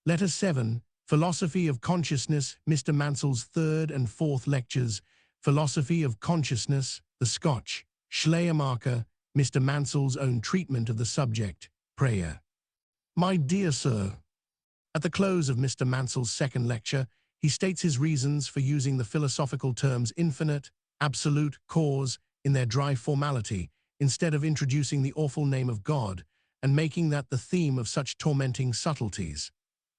Letter 7, Philosophy of Consciousness, Mr. Mansell's third and fourth lectures, Philosophy of Consciousness, the Scotch, Schleiermacher, Mr. Mansell's own treatment of the subject, prayer. My dear sir, at the close of Mr. Mansell's second lecture, he states his reasons for using the philosophical terms infinite, absolute, cause in their dry formality, instead of introducing the awful name of God and making that the theme of such tormenting subtleties.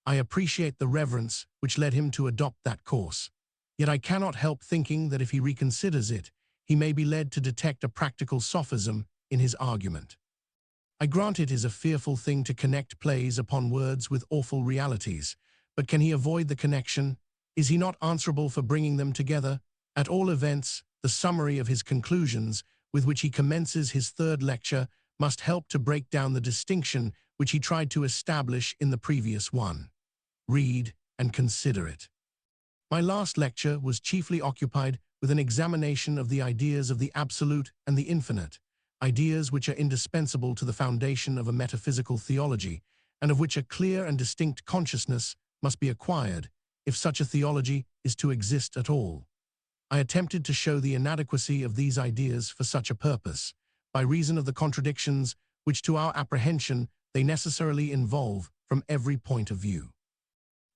I appreciate the reverence which led him to adopt that course. Yet I cannot help thinking that if he reconsiders it, he may be led to detect a practical sophism in his argument. I grant it is a fearful thing to connect plays upon words with awful realities, but can he avoid the connection? Is he not answerable for bringing them together? At all events, the summary of his conclusions, with which he commences his third lecture, must help to break down the distinction which he tried to establish in the previous one. Read and consider it. My last lecture was chiefly occupied with an examination of the ideas of the absolute and the infinite, ideas which are indispensable to the foundation of a metaphysical theology, and of which a clear and distinct consciousness must be acquired, if such a theology is to exist at all. I attempted to show the inadequacy of these ideas for such a purpose, by reason of the contradictions which to our apprehension they necessarily involve from every point of view.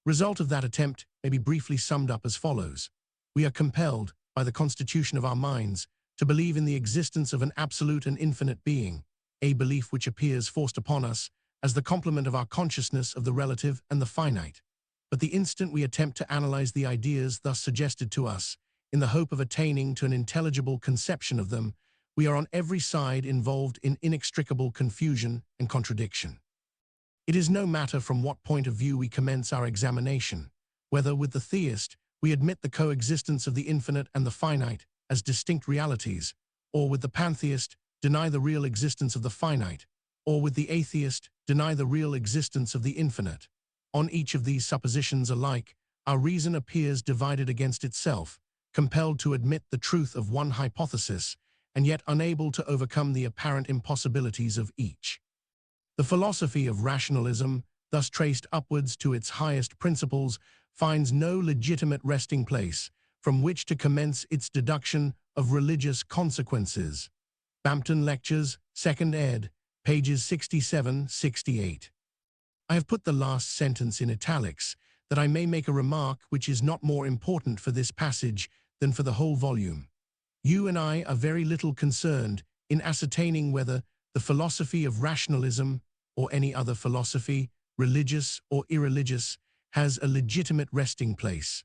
Result of that attempt may be briefly summed up as follows. We are compelled, by the constitution of our minds, to believe in the existence of an absolute and infinite being, a belief which appears forced upon us as the complement of our consciousness of the relative and the finite. But the instant we attempt to analyze the ideas thus suggested to us, in the hope of attaining to an intelligible conception of them, we are on every side involved in inextricable confusion and contradiction. It is no matter from what point of view we commence our examination, whether with the theist we admit the coexistence of the infinite and the finite as distinct realities, or with the pantheist deny the real existence of the finite, or with the atheist deny the real existence of the infinite. On each of these suppositions alike, our reason appears divided against itself, compelled to admit the truth of one hypothesis, and yet unable to overcome the apparent impossibilities of each. The philosophy of rationalism, thus traced upwards to its highest principles, finds no legitimate resting place from which to commence its deduction of religious consequences. Bampton Lectures, 2nd ed., pages 67-68. I have put the last sentence in italics, that I may make a remark which is not more important for this passage than for the whole volume. You and I are very little concerned in ascertaining whether the philosophy of rationalism, or any other philosophy, religious or irreligious, has a legitimate resting place.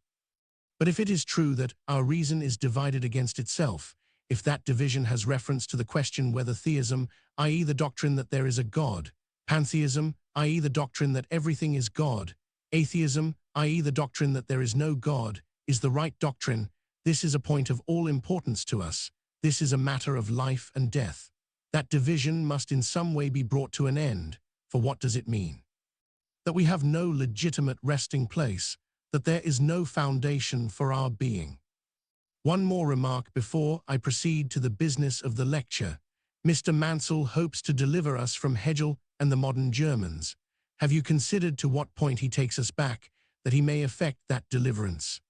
But if it is true that our reason is divided against itself, if that division has reference to the question whether theism, i.e. the doctrine that there is a God, pantheism, i.e. the doctrine that everything is God, atheism, i.e. the doctrine that there is no God, is the right doctrine, this is a point of all importance to us. This is a matter of life and death. That division must in some way be brought to an end, for what does it mean? That we have no legitimate resting place, that there is no foundation for our being. One more remark before I proceed to the business of the lecture. Mr. Mansell hopes to deliver us from Hegel and the modern Germans. Have you considered to what point he takes us back, that he may effect that deliverance?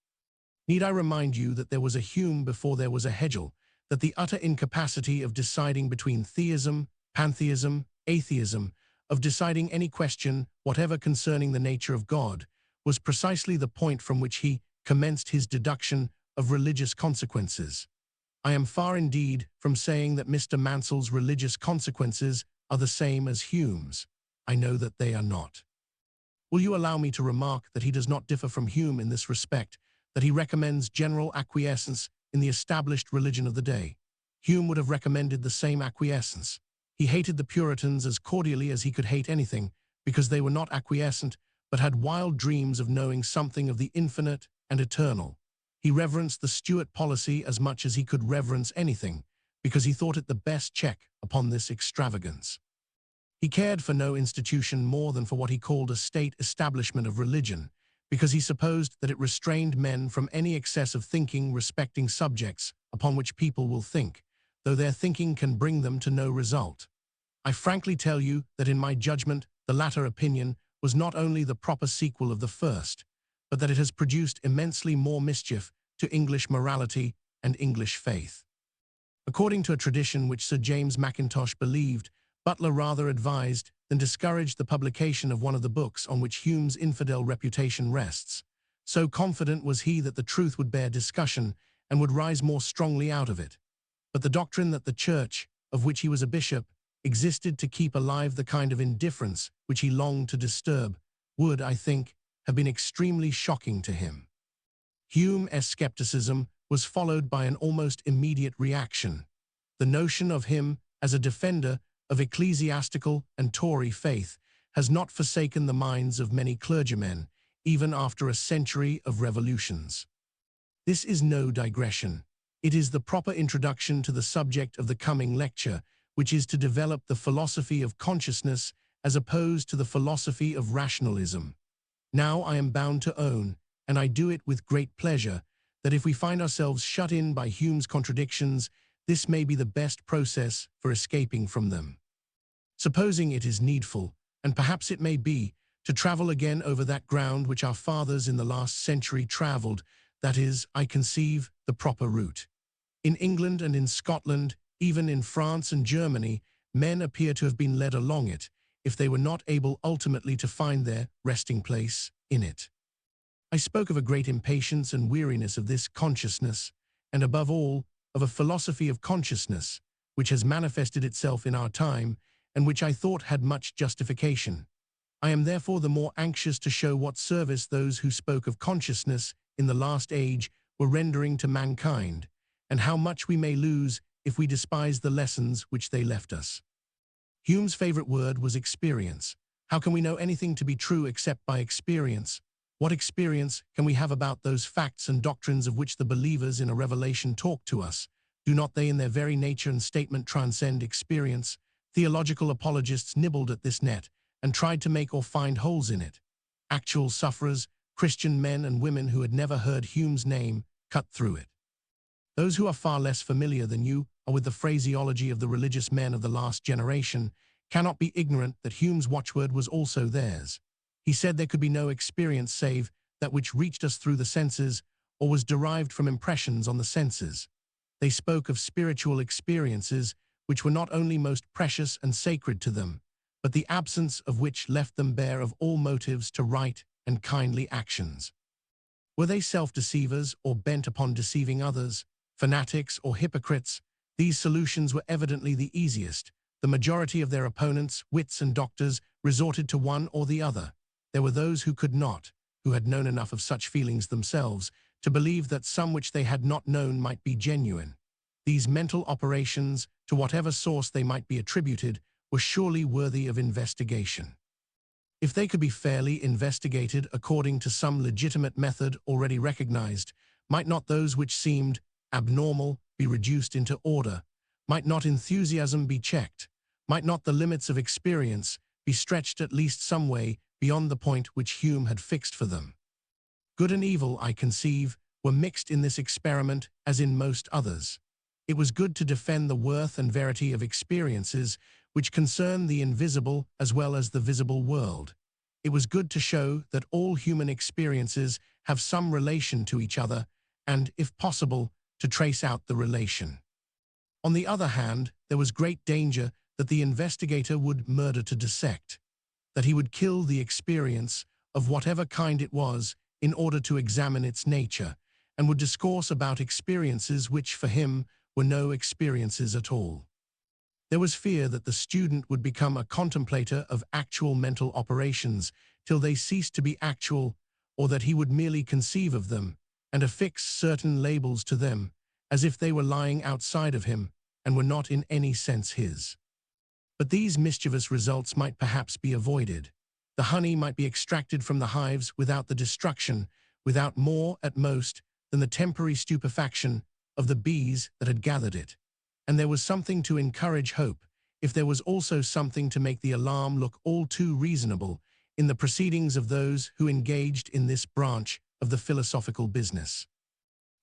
Need I remind you that there was a Hume before there was a Hegel, that the utter incapacity of deciding between theism, pantheism, atheism, of deciding any question, whatever concerning the nature of God, was precisely the point from which he commenced his deduction of religious consequences. I am far indeed from saying that Mr. Mansell's religious consequences are the same as Hume's. I know that they are not. Will you allow me to remark that he does not differ from Hume in this respect, that he recommends general acquiescence in the established religion of the day? Hume would have recommended the same acquiescence. He hated the Puritans as cordially as he could hate anything, because they were not acquiescent, but had wild dreams of knowing something of the infinite and eternal. He reverenced the Stuart policy as much as he could reverence anything, because he thought it the best check upon this extravagance. He cared for no institution more than for what he called a state establishment of religion, because he supposed that it restrained men from any excess of thinking respecting subjects upon which people will think, though their thinking can bring them to no result. I frankly tell you that in my judgment, the latter opinion was not only the proper sequel of the first, but that it has produced immensely more mischief to English morality and English faith. According to a tradition which Sir James Mackintosh believed, Butler rather advised than discouraged the publication of one of the books on which Hume's infidel reputation rests. So confident was he that the truth would bear discussion and would rise more strongly out of it. But the doctrine that the Church, of which he was a bishop, existed to keep alive the kind of indifference which he longed to disturb, would, I think, have been extremely shocking to him. Hume's skepticism was followed by an almost immediate reaction. The notion of him as a defender of ecclesiastical and Tory faith has not forsaken the minds of many clergymen, even after a century of revolutions. This is no digression. It is the proper introduction to the subject of the coming lecture, which is to develop the philosophy of consciousness as opposed to the philosophy of rationalism. Now I am bound to own, and I do it with great pleasure, that if we find ourselves shut in by Hume's contradictions, this may be the best process for escaping from them. Supposing it is needful, and perhaps it may be, to travel again over that ground which our fathers in the last century travelled, that is, I conceive, the proper route. In England and in Scotland, even in France and Germany, men appear to have been led along it, if they were not able ultimately to find their resting place in it. I spoke of a great impatience and weariness of this consciousness, and above all, of a philosophy of consciousness, which has manifested itself in our time, and which I thought had much justification. I am therefore the more anxious to show what service those who spoke of consciousness in the last age were rendering to mankind, and how much we may lose if we despise the lessons which they left us. Hume's favorite word was experience. How can we know anything to be true except by experience? What experience can we have about those facts and doctrines of which the believers in a revelation talk to us? Do not they in their very nature and statement transcend experience? Theological apologists nibbled at this net and tried to make or find holes in it. Actual sufferers, Christian men and women who had never heard Hume's name, cut through it. Those who are far less familiar than you are with the phraseology of the religious men of the last generation cannot be ignorant that Hume's watchword was also theirs. He said there could be no experience save that which reached us through the senses or was derived from impressions on the senses. They spoke of spiritual experiences which were not only most precious and sacred to them, but the absence of which left them bare of all motives to right and kindly actions. Were they self-deceivers or bent upon deceiving others, fanatics or hypocrites? These solutions were evidently the easiest. The majority of their opponents, wits and doctors, resorted to one or the other. There were those who could not, who had known enough of such feelings themselves, to believe that some which they had not known might be genuine. These mental operations, to whatever source they might be attributed, were surely worthy of investigation. If they could be fairly investigated according to some legitimate method already recognized, might not those which seemed abnormal be reduced into order? Might not enthusiasm be checked? Might not the limits of experience be stretched at least some way beyond the point which Hume had fixed for them? Good and evil, I conceive, were mixed in this experiment as in most others. It was good to defend the worth and verity of experiences which concern the invisible as well as the visible world. It was good to show that all human experiences have some relation to each other and, if possible, to trace out the relation. On the other hand, there was great danger that the investigator would murder to dissect, that he would kill the experience of whatever kind it was in order to examine its nature, and would discourse about experiences which for him were no experiences at all. There was fear that the student would become a contemplator of actual mental operations till they ceased to be actual, or that he would merely conceive of them and affix certain labels to them, as if they were lying outside of him and were not in any sense his. But these mischievous results might perhaps be avoided. The honey might be extracted from the hives without the destruction, without more, at most, than the temporary stupefaction of the bees that had gathered it. And there was something to encourage hope, if there was also something to make the alarm look all too reasonable in the proceedings of those who engaged in this branch of the philosophical business.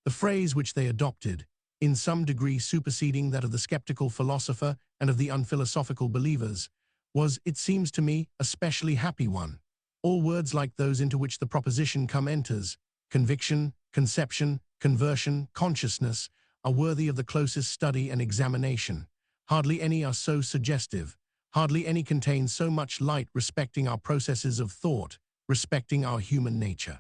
The phrase which they adopted, in some degree superseding that of the skeptical philosopher and of the unphilosophical believers, was, it seems to me, a specially happy one. All words like those into which the proposition come enters, conviction, conception, conversion, consciousness, are worthy of the closest study and examination. Hardly any are so suggestive. Hardly any contain so much light respecting our processes of thought, respecting our human nature.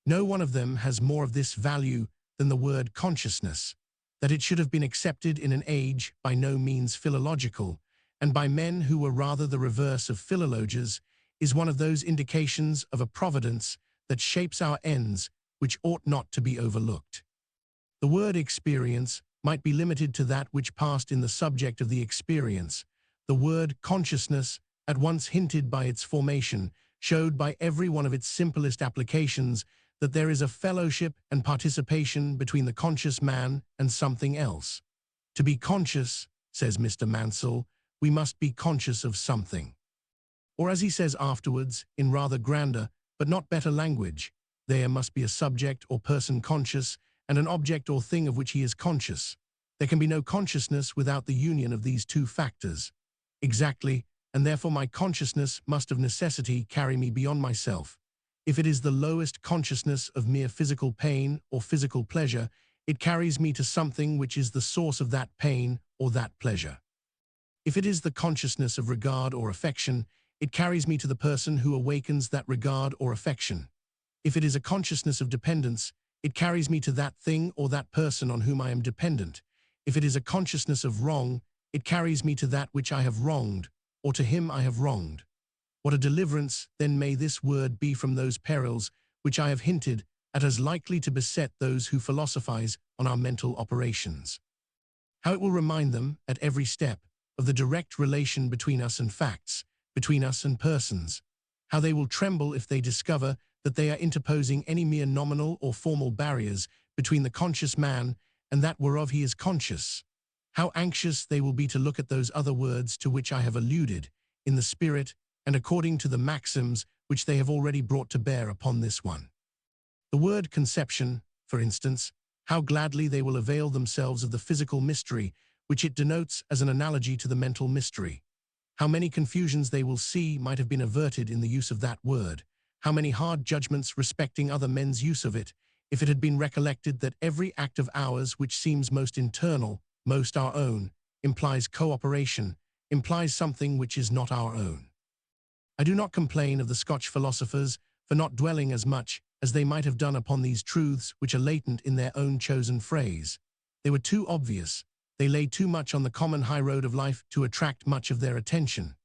No one of them has more of this value than the word consciousness, that it should have been accepted in an age by no means philological, and by men who were rather the reverse of philologes, is one of those indications of a providence that shapes our ends which ought not to be overlooked. The word experience might be limited to that which passed in the subject of the experience. The word consciousness, at once hinted by its formation, showed by every one of its simplest applications that there is a fellowship and participation between the conscious man and something else. To be conscious, says Mr. Mansell, we must be conscious of something. Or as he says afterwards, in rather grander, but not better language, there must be a subject or person conscious, and an object or thing of which he is conscious. There can be no consciousness without the union of these two factors. Exactly, and therefore my consciousness must of necessity carry me beyond myself. If it is the lowest consciousness of mere physical pain or physical pleasure, it carries me to something which is the source of that pain or that pleasure. If it is the consciousness of regard or affection, it carries me to the person who awakens that regard or affection. If it is a consciousness of dependence, it carries me to that thing or that person on whom I am dependent. If it is a consciousness of wrong, it carries me to that which I have wronged, or to him I have wronged. What a deliverance, then, may this word be from those perils which I have hinted at as likely to beset those who philosophize on our mental operations. How it will remind them, at every step, of the direct relation between us and facts, between us and persons. How they will tremble if they discover that they are interposing any mere nominal or formal barriers between the conscious man and that whereof he is conscious. How anxious they will be to look at those other words to which I have alluded, in the spirit and according to the maxims which they have already brought to bear upon this one. The word conception, for instance, how gladly they will avail themselves of the physical mystery which it denotes as an analogy to the mental mystery. How many confusions they will see might have been averted in the use of that word. How many hard judgments respecting other men's use of it, if it had been recollected that every act of ours which seems most internal, most our own, implies cooperation, implies something which is not our own. I do not complain of the Scotch philosophers for not dwelling as much as they might have done upon these truths which are latent in their own chosen phrase. They were too obvious. They lay too much on the common high road of life to attract much of their attention.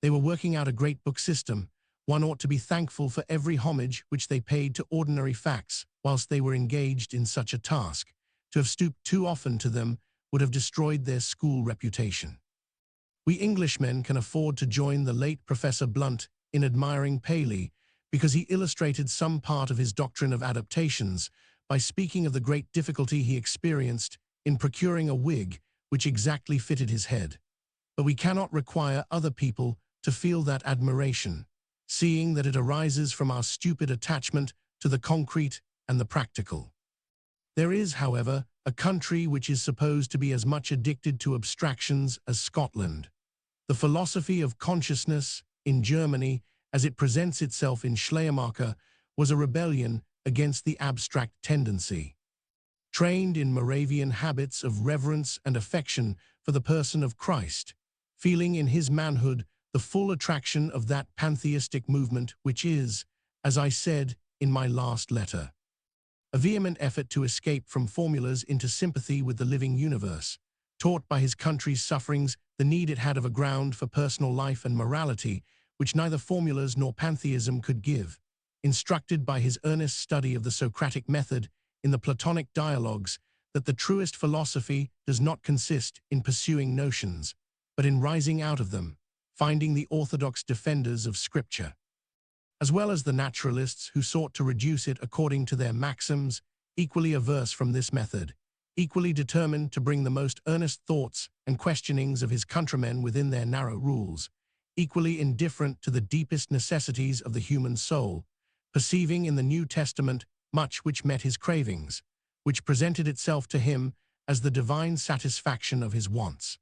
They were working out a great book system. One ought to be thankful for every homage which they paid to ordinary facts whilst they were engaged in such a task. To have stooped too often to them would have destroyed their school reputation. We Englishmen can afford to join the late Professor Blunt in admiring Paley because he illustrated some part of his doctrine of adaptations by speaking of the great difficulty he experienced in procuring a wig which exactly fitted his head. But we cannot require other people to feel that admiration, seeing that it arises from our stupid attachment to the concrete and the practical. There is, however, a country which is supposed to be as much addicted to abstractions as Scotland. The philosophy of consciousness in Germany, as it presents itself in Schleiermacher, was a rebellion against the abstract tendency. Trained in Moravian habits of reverence and affection for the person of Christ, feeling in his manhood the full attraction of that pantheistic movement which is, as I said in my last letter, a vehement effort to escape from formulas into sympathy with the living universe, taught by his country's sufferings the need it had of a ground for personal life and morality which neither formulas nor pantheism could give, instructed by his earnest study of the Socratic method in the Platonic dialogues that the truest philosophy does not consist in pursuing notions, but in rising out of them, finding the orthodox defenders of Scripture, as well as the naturalists who sought to reduce it according to their maxims, equally averse from this method, equally determined to bring the most earnest thoughts and questionings of his countrymen within their narrow rules, equally indifferent to the deepest necessities of the human soul, perceiving in the New Testament much which met his cravings, which presented itself to him as the divine satisfaction of his wants.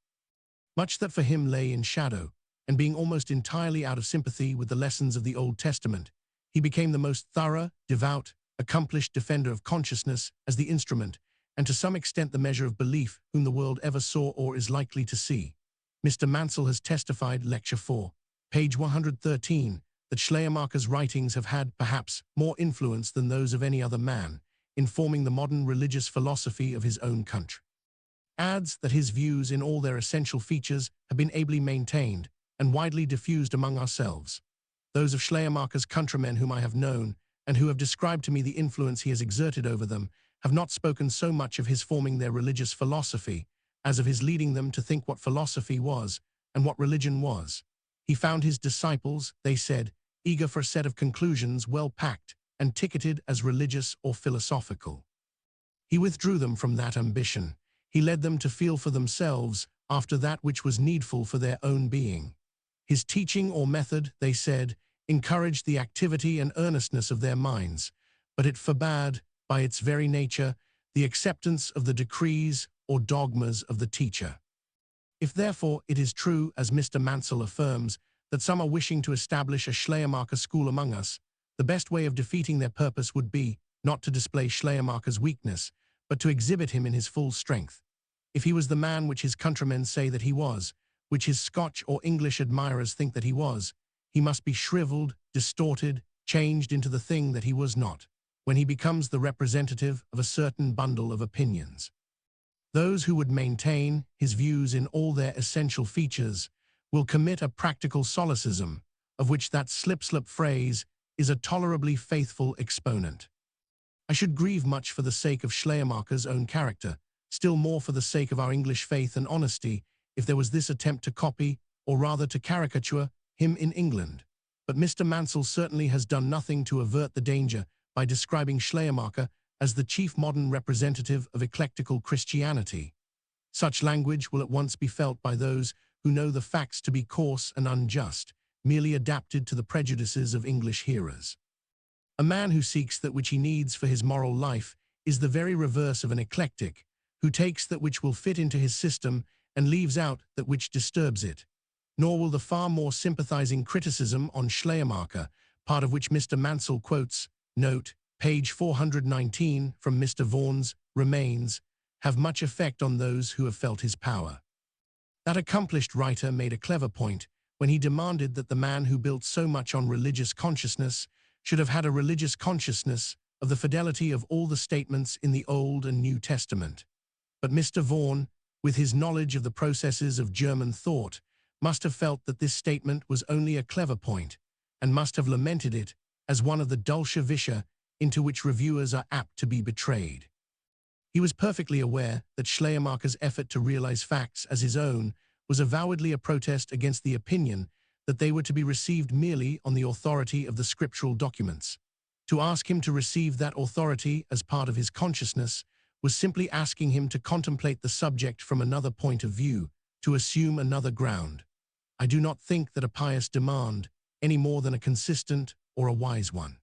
Much that for him lay in shadow, and being almost entirely out of sympathy with the lessons of the Old Testament, he became the most thorough, devout, accomplished defender of consciousness as the instrument, and to some extent the measure of belief whom the world ever saw or is likely to see. Mr. Mansell has testified, Lecture 4, page 113, that Schleiermacher's writings have had, perhaps, more influence than those of any other man, in forming the modern religious philosophy of his own country. Adds that his views in all their essential features have been ably maintained and widely diffused among ourselves. Those of Schleiermacher's countrymen whom I have known, and who have described to me the influence he has exerted over them, have not spoken so much of his forming their religious philosophy, as of his leading them to think what philosophy was and what religion was. He found his disciples, they said, eager for a set of conclusions well packed and ticketed as religious or philosophical. He withdrew them from that ambition. He led them to feel for themselves after that which was needful for their own being. His teaching or method, they said, encouraged the activity and earnestness of their minds, but it forbade, by its very nature, the acceptance of the decrees or dogmas of the teacher. If therefore it is true, as Mr. Mansell affirms, that some are wishing to establish a Schleiermacher school among us, the best way of defeating their purpose would be, not to display Schleiermacher's weakness, but to exhibit him in his full strength. If he was the man which his countrymen say that he was, which his Scotch or English admirers think that he was, he must be shriveled, distorted, changed into the thing that he was not, when he becomes the representative of a certain bundle of opinions. Those who would maintain his views in all their essential features will commit a practical solecism, of which that slip-slip phrase is a tolerably faithful exponent. I should grieve much for the sake of Schleiermacher's own character, still more for the sake of our English faith and honesty, if there was this attempt to copy, or rather to caricature, him in England. But Mr. Mansell certainly has done nothing to avert the danger by describing Schleiermacher as the chief modern representative of eclectical Christianity. Such language will at once be felt by those who know the facts to be coarse and unjust, merely adapted to the prejudices of English hearers. A man who seeks that which he needs for his moral life is the very reverse of an eclectic, who takes that which will fit into his system and leaves out that which disturbs it. Nor will the far more sympathizing criticism on Schleiermacher, part of which Mr. Mansell quotes, note, page 419 from Mr. Vaughan's Remains, have much effect on those who have felt his power. That accomplished writer made a clever point when he demanded that the man who built so much on religious consciousness should have had a religious consciousness of the fidelity of all the statements in the Old and New Testament. But Mr. Vaughan, with his knowledge of the processes of German thought, must have felt that this statement was only a clever point, and must have lamented it as one of the dulce vita into which reviewers are apt to be betrayed. He was perfectly aware that Schleiermacher's effort to realize facts as his own was avowedly a protest against the opinion that they were to be received merely on the authority of the scriptural documents. To ask him to receive that authority as part of his consciousness was simply asking him to contemplate the subject from another point of view, to assume another ground. I do not think that a pious demand, any more than a consistent or a wise one.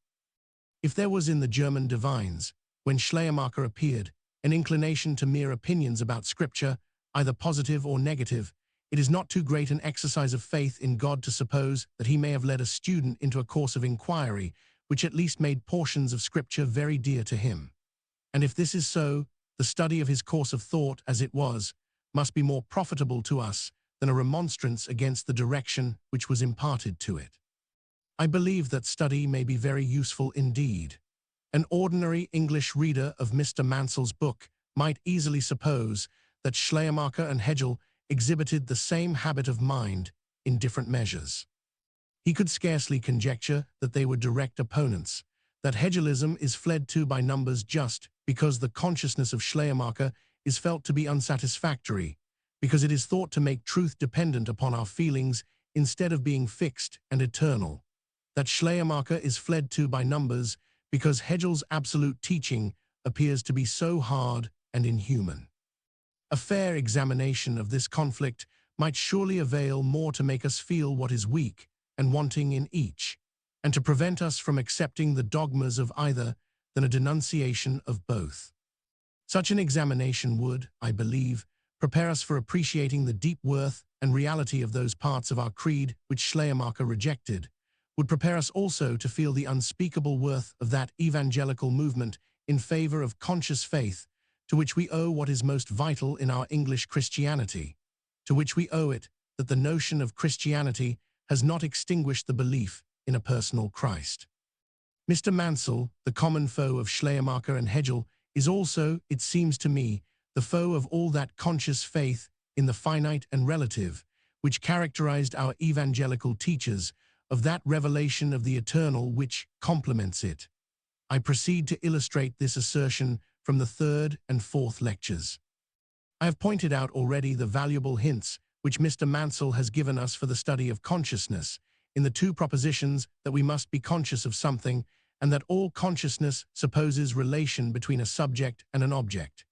If there was in the German divines, when Schleiermacher appeared, an inclination to mere opinions about Scripture, either positive or negative, it is not too great an exercise of faith in God to suppose that he may have led a student into a course of inquiry which at least made portions of Scripture very dear to him. And if this is so, the study of his course of thought, as it was, must be more profitable to us than a remonstrance against the direction which was imparted to it. I believe that study may be very useful indeed. An ordinary English reader of Mr. Mansell's book might easily suppose that Schleiermacher and Hegel exhibited the same habit of mind in different measures. He could scarcely conjecture that they were direct opponents, that Hegelism is fled to by numbers just because the consciousness of Schleiermacher is felt to be unsatisfactory, because it is thought to make truth dependent upon our feelings instead of being fixed and eternal, that Schleiermacher is fled to by numbers because Hegel's absolute teaching appears to be so hard and inhuman. A fair examination of this conflict might surely avail more to make us feel what is weak and wanting in each, and to prevent us from accepting the dogmas of either than a denunciation of both. Such an examination would, I believe, prepare us for appreciating the deep worth and reality of those parts of our creed which Schleiermacher rejected, would prepare us also to feel the unspeakable worth of that evangelical movement in favor of conscious faith, to which we owe what is most vital in our English Christianity, to which we owe it that the notion of Christianity has not extinguished the belief in a personal Christ. Mr. Mansell, the common foe of Schleiermacher and Hegel, is also, it seems to me, the foe of all that conscious faith in the finite and relative, which characterized our evangelical teachers, of that revelation of the eternal which complements it. I proceed to illustrate this assertion from the third and fourth lectures. I have pointed out already the valuable hints which Mr. Mansell has given us for the study of consciousness, in the two propositions that we must be conscious of something, and that all consciousness supposes relation between a subject and an object.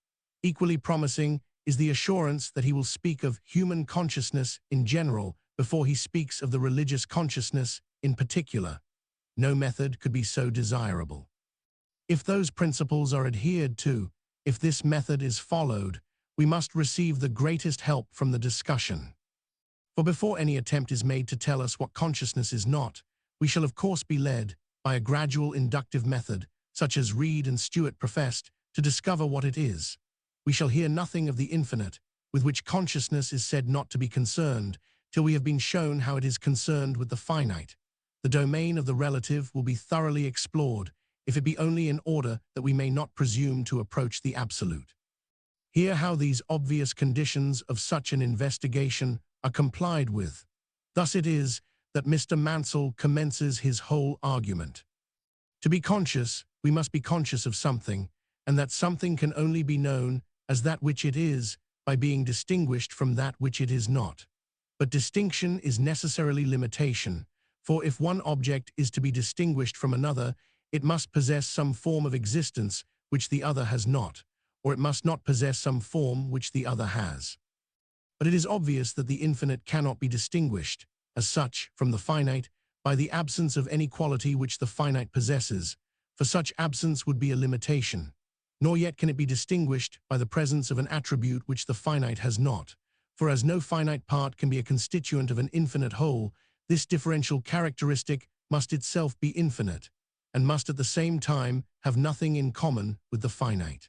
Equally promising is the assurance that he will speak of human consciousness in general before he speaks of the religious consciousness in particular. No method could be so desirable. If those principles are adhered to, if this method is followed, we must receive the greatest help from the discussion. For before any attempt is made to tell us what consciousness is not, we shall of course be led, by a gradual inductive method, such as Reid and Stewart professed, to discover what it is. We shall hear nothing of the infinite, with which consciousness is said not to be concerned, till we have been shown how it is concerned with the finite. The domain of the relative will be thoroughly explored, if it be only in order that we may not presume to approach the absolute. Hear how these obvious conditions of such an investigation are complied with. Thus it is that Mr. Mansell commences his whole argument. To be conscious, we must be conscious of something, and that something can only be known as that which it is by being distinguished from that which it is not. But distinction is necessarily limitation, for if one object is to be distinguished from another, it must possess some form of existence which the other has not, or it must not possess some form which the other has. But it is obvious that the infinite cannot be distinguished, as such, from the finite, by the absence of any quality which the finite possesses, for such absence would be a limitation. Nor yet can it be distinguished by the presence of an attribute which the finite has not, for as no finite part can be a constituent of an infinite whole, this differential characteristic must itself be infinite, and must at the same time have nothing in common with the finite.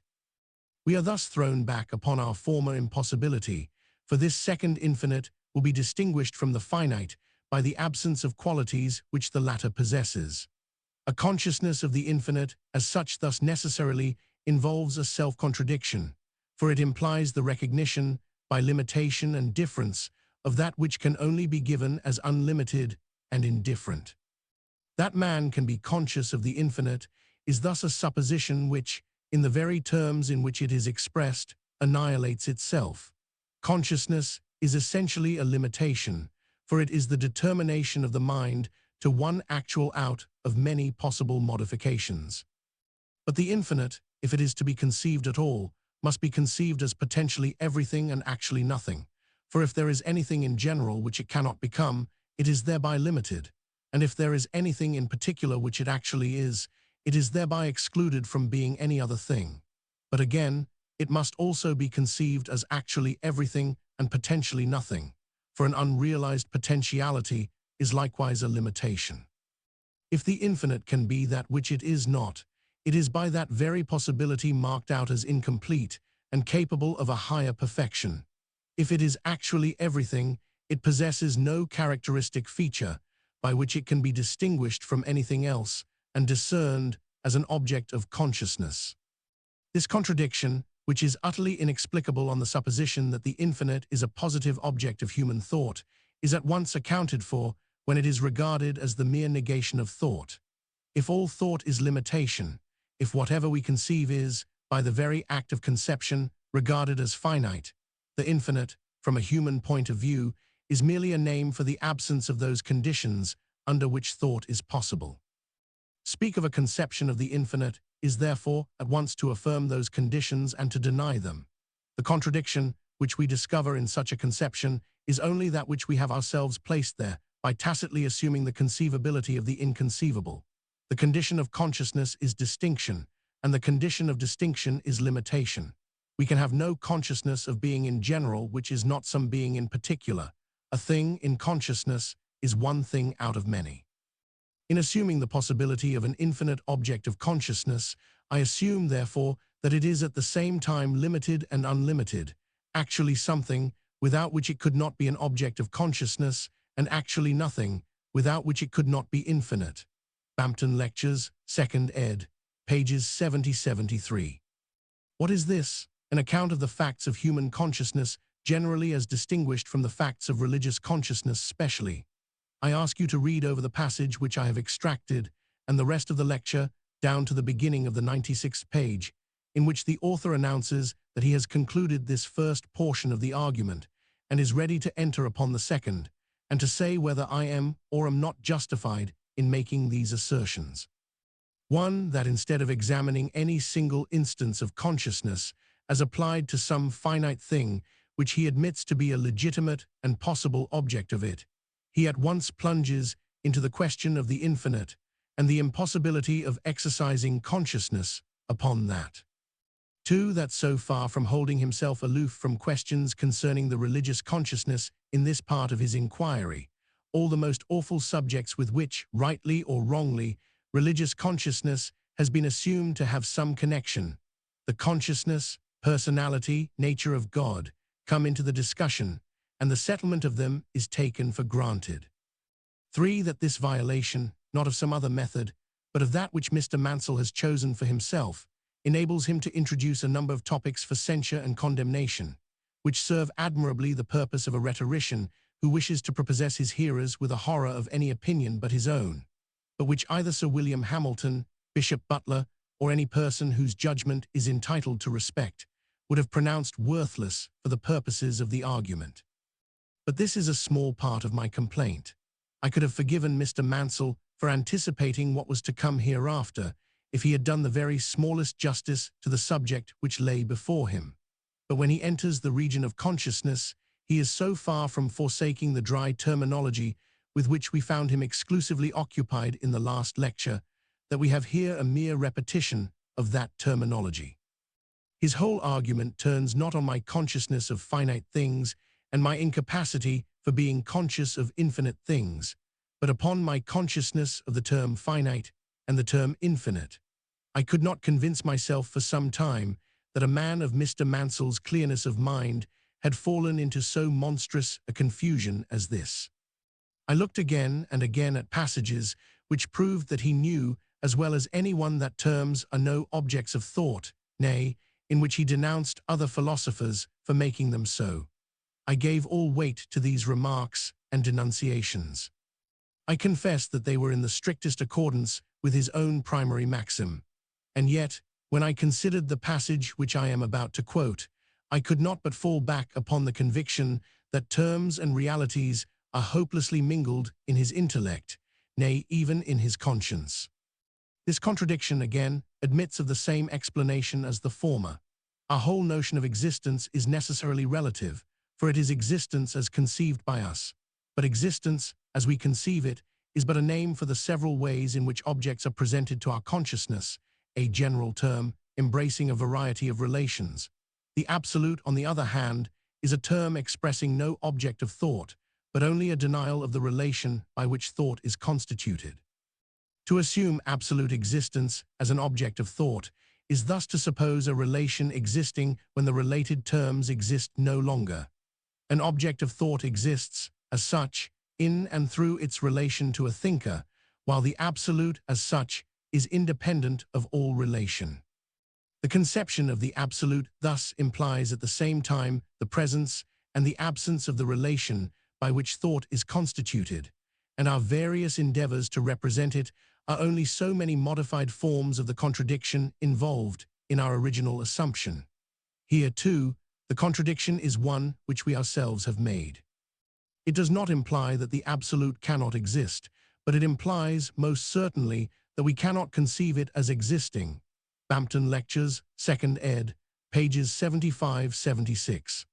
We are thus thrown back upon our former impossibility, for this second infinite will be distinguished from the finite by the absence of qualities which the latter possesses. A consciousness of the infinite as such thus necessarily involves a self-contradiction, for it implies the recognition, by limitation and difference, of that which can only be given as unlimited and indifferent. That man can be conscious of the infinite is thus a supposition which, in the very terms in which it is expressed, annihilates itself. Consciousness is essentially a limitation, for it is the determination of the mind to one actual out of many possible modifications. But the infinite, if it is to be conceived at all, must be conceived as potentially everything and actually nothing, for if there is anything in general which it cannot become, it is thereby limited, and if there is anything in particular which it actually is, it is thereby excluded from being any other thing. But again, it must also be conceived as actually everything and potentially nothing, for an unrealized potentiality is likewise a limitation. If the infinite can be that which it is not, it is by that very possibility marked out as incomplete and capable of a higher perfection. If it is actually everything, it possesses no characteristic feature by which it can be distinguished from anything else and discerned as an object of consciousness. This contradiction, which is utterly inexplicable on the supposition that the infinite is a positive object of human thought, is at once accounted for when it is regarded as the mere negation of thought. If all thought is limitation, if whatever we conceive is, by the very act of conception, regarded as finite, the infinite, from a human point of view, is merely a name for the absence of those conditions under which thought is possible. Speak of a conception of the infinite is therefore at once to affirm those conditions and to deny them. The contradiction which we discover in such a conception is only that which we have ourselves placed there by tacitly assuming the conceivability of the inconceivable. The condition of consciousness is distinction, and the condition of distinction is limitation. We can have no consciousness of being in general which is not some being in particular. A thing in consciousness is one thing out of many. In assuming the possibility of an infinite object of consciousness, I assume, therefore, that it is at the same time limited and unlimited, actually something without which it could not be an object of consciousness, and actually nothing without which it could not be infinite. Bampton Lectures, 2nd ed., pages 70-73. What is this? An account of the facts of human consciousness generally as distinguished from the facts of religious consciousness specially. I ask you to read over the passage which I have extracted and the rest of the lecture down to the beginning of the 96th page, in which the author announces that he has concluded this first portion of the argument and is ready to enter upon the second, and to say whether I am or am not justified in making these assertions. 1. That instead of examining any single instance of consciousness as applied to some finite thing which he admits to be a legitimate and possible object of it, he at once plunges into the question of the infinite and the impossibility of exercising consciousness upon that. 2. That so far from holding himself aloof from questions concerning the religious consciousness in this part of his inquiry, all the most awful subjects with which, rightly or wrongly, religious consciousness has been assumed to have some connection, the consciousness, personality, nature of God, come into the discussion, and the settlement of them is taken for granted. 3. That this violation, not of some other method, but of that which Mr. Mansell has chosen for himself, enables him to introduce a number of topics for censure and condemnation, which serve admirably the purpose of a rhetorician who wishes to prepossess his hearers with a horror of any opinion but his own, but which either Sir William Hamilton, Bishop Butler, or any person whose judgment is entitled to respect, would have pronounced worthless for the purposes of the argument. But this is a small part of my complaint. I could have forgiven Mr. Mansell for anticipating what was to come hereafter if he had done the very smallest justice to the subject which lay before him. But when he enters the region of consciousness, he is so far from forsaking the dry terminology with which we found him exclusively occupied in the last lecture, that we have here a mere repetition of that terminology. His whole argument turns not on my consciousness of finite things and my incapacity for being conscious of infinite things, but upon my consciousness of the term finite and the term infinite. I could not convince myself for some time that a man of Mr. Mansell's clearness of mind had fallen into so monstrous a confusion as this. I looked again and again at passages which proved that he knew as well as anyone that terms are no objects of thought, nay, in which he denounced other philosophers for making them so. I gave all weight to these remarks and denunciations. I confess that they were in the strictest accordance with his own primary maxim, and yet, when I considered the passage which I am about to quote, I could not but fall back upon the conviction that terms and realities are hopelessly mingled in his intellect, nay, even in his conscience. This contradiction, again, admits of the same explanation as the former. Our whole notion of existence is necessarily relative, for it is existence as conceived by us. But existence, as we conceive it, is but a name for the several ways in which objects are presented to our consciousness, a general term embracing a variety of relations. The absolute, on the other hand, is a term expressing no object of thought, but only a denial of the relation by which thought is constituted. To assume absolute existence as an object of thought is thus to suppose a relation existing when the related terms exist no longer. An object of thought exists, as such, in and through its relation to a thinker, while the absolute, as such, is independent of all relation. The conception of the absolute thus implies at the same time the presence and the absence of the relation by which thought is constituted, and our various endeavors to represent it are only so many modified forms of the contradiction involved in our original assumption. Here, too, the contradiction is one which we ourselves have made. It does not imply that the absolute cannot exist, but it implies, most certainly, that we cannot conceive it as existing. Bampton Lectures, 2nd ed., pages 75-76.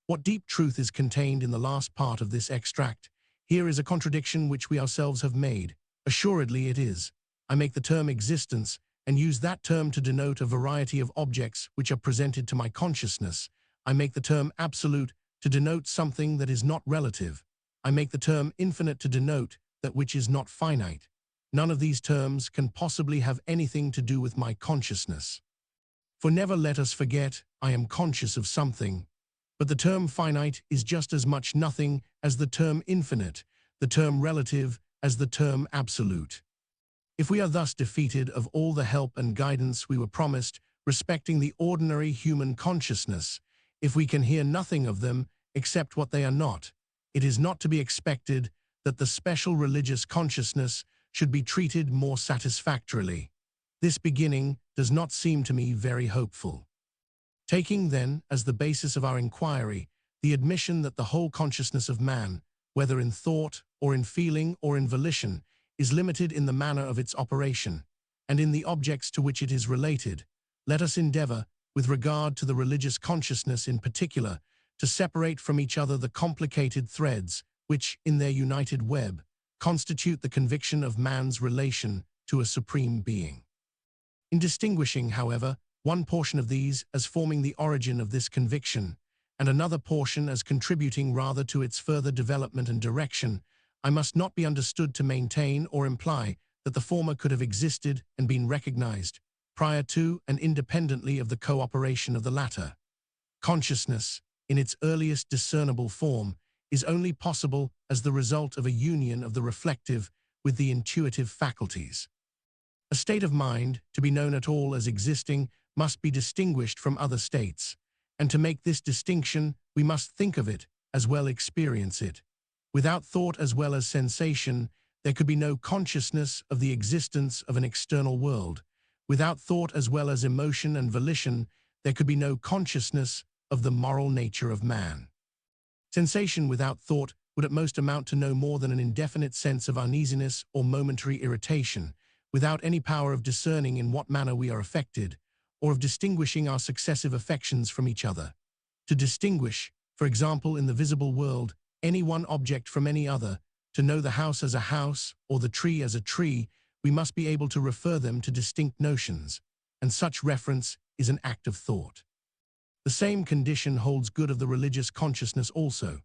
What deep truth is contained in the last part of this extract? Here is a contradiction which we ourselves have made. Assuredly it is. I make the term existence and use that term to denote a variety of objects which are presented to my consciousness. I make the term absolute to denote something that is not relative. I make the term infinite to denote that which is not finite. None of these terms can possibly have anything to do with my consciousness. For never let us forget, I am conscious of something. But the term finite is just as much nothing as the term infinite, the term relative as the term absolute. If we are thus defeated of all the help and guidance we were promised respecting the ordinary human consciousness, if we can hear nothing of them except what they are not, it is not to be expected that the special religious consciousness should be treated more satisfactorily. This beginning does not seem to me very hopeful. Taking, then, as the basis of our inquiry, the admission that the whole consciousness of man, whether in thought or in feeling or in volition, is limited in the manner of its operation, and in the objects to which it is related, let us endeavor, with regard to the religious consciousness in particular, to separate from each other the complicated threads which, in their united web, constitute the conviction of man's relation to a supreme being. In distinguishing, however, one portion of these as forming the origin of this conviction, and another portion as contributing rather to its further development and direction, I must not be understood to maintain or imply that the former could have existed and been recognized prior to and independently of the cooperation of the latter. Consciousness, in its earliest discernible form, is only possible as the result of a union of the reflective with the intuitive faculties. A state of mind, to be known at all as existing, must be distinguished from other states, and to make this distinction, we must think of it as well experience it. Without thought as well as sensation, there could be no consciousness of the existence of an external world. Without thought as well as emotion and volition, there could be no consciousness of the moral nature of man. Sensation without thought would at most amount to no more than an indefinite sense of uneasiness or momentary irritation, without any power of discerning in what manner we are affected, or of distinguishing our successive affections from each other. To distinguish, for example, in the visible world, any one object from any other, to know the house as a house or the tree as a tree, we must be able to refer them to distinct notions, and such reference is an act of thought. The same condition holds good of the religious consciousness also.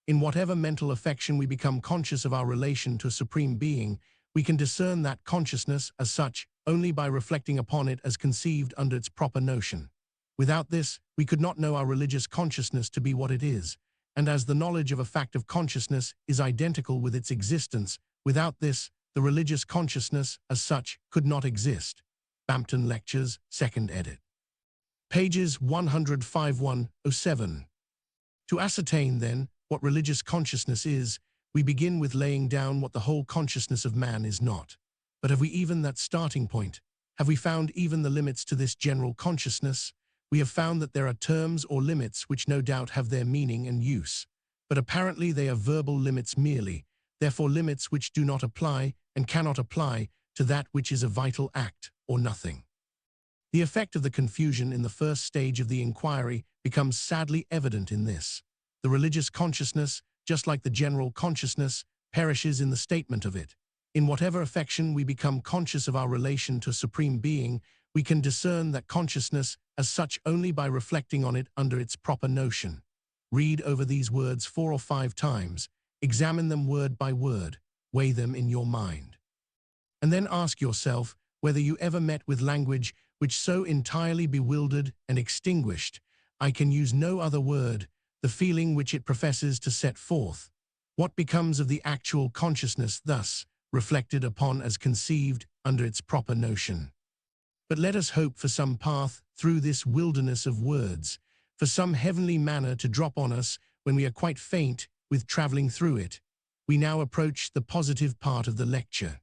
In whatever mental affection we become conscious of our relation to a supreme being, we can discern that consciousness as such only by reflecting upon it as conceived under its proper notion. Without this, we could not know our religious consciousness to be what it is, and as the knowledge of a fact of consciousness is identical with its existence, without this, the religious consciousness as such could not exist. Bampton Lectures, 2nd edit. Pages 105–107. To ascertain, then, what religious consciousness is, we begin with laying down what the whole consciousness of man is not. But have we even that starting point? Have we found even the limits to this general consciousness? We have found that there are terms or limits which no doubt have their meaning and use, but apparently they are verbal limits merely, therefore limits which do not apply and cannot apply to that which is a vital act or nothing. The effect of the confusion in the first stage of the inquiry becomes sadly evident in this. The religious consciousness, just like the general consciousness, perishes in the statement of it. In whatever affection we become conscious of our relation to a supreme being, we can discern that consciousness as such only by reflecting on it under its proper notion. Read over these words 4 or 5 times, examine them word by word, weigh them in your mind. And then ask yourself whether you ever met with language which so entirely bewildered and extinguished, I can use no other word, the feeling which it professes to set forth. What becomes of the actual consciousness thus reflected upon as conceived under its proper notion? But let us hope for some path through this wilderness of words, for some heavenly manna to drop on us when we are quite faint with traveling through it. We now approach the positive part of the lecture.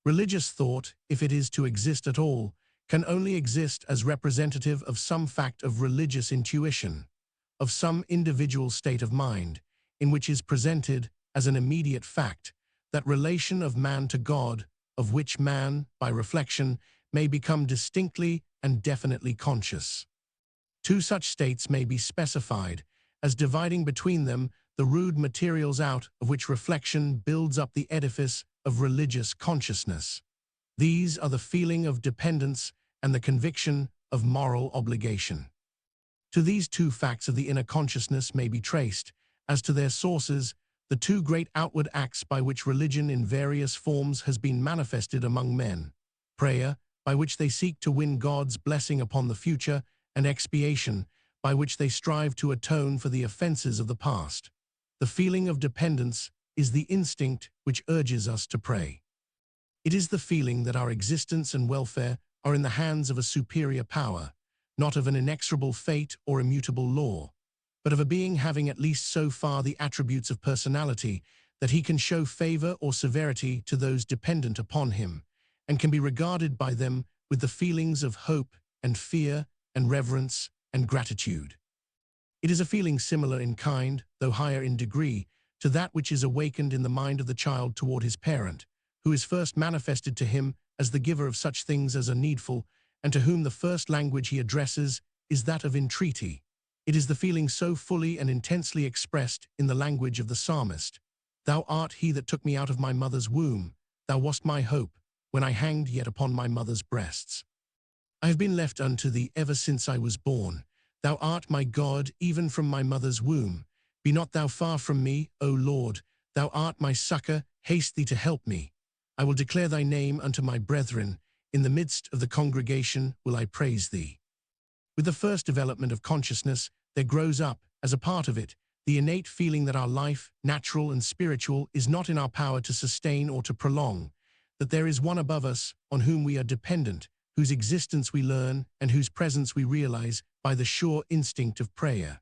Religious thought, if it is to exist at all, can only exist as representative of some fact of religious intuition, of some individual state of mind, in which is presented as an immediate fact that relation of man to God, of which man, by reflection, may become distinctly and definitely conscious. 2 such states may be specified, as dividing between them the rude materials out of which reflection builds up the edifice of religious consciousness. These are the feeling of dependence and the conviction of moral obligation. To these two facts of the inner consciousness may be traced, as to their sources, the two great outward acts by which religion in various forms has been manifested among men: prayer, by which they seek to win God's blessing upon the future, and expiation, by which they strive to atone for the offenses of the past. The feeling of dependence is the instinct which urges us to pray. It is the feeling that our existence and welfare are in the hands of a superior power, not of an inexorable fate or immutable law, but of a being having at least so far the attributes of personality that he can show favor or severity to those dependent upon him, and can be regarded by them with the feelings of hope and fear and reverence and gratitude. It is a feeling similar in kind, though higher in degree, to that which is awakened in the mind of the child toward his parent, who is first manifested to him as the giver of such things as are needful, and to whom the first language he addresses is that of entreaty. It is the feeling so fully and intensely expressed in the language of the psalmist: "Thou art he that took me out of my mother's womb. Thou wast my hope, when I hanged yet upon my mother's breasts. I have been left unto thee ever since I was born. Thou art my God, even from my mother's womb. Be not thou far from me, O Lord. Thou art my succor, haste thee to help me. I will declare thy name unto my brethren. In the midst of the congregation will I praise thee." With the first development of consciousness, there grows up, as a part of it, the innate feeling that our life, natural and spiritual, is not in our power to sustain or to prolong, that there is one above us on whom we are dependent, whose existence we learn and whose presence we realize by the sure instinct of prayer.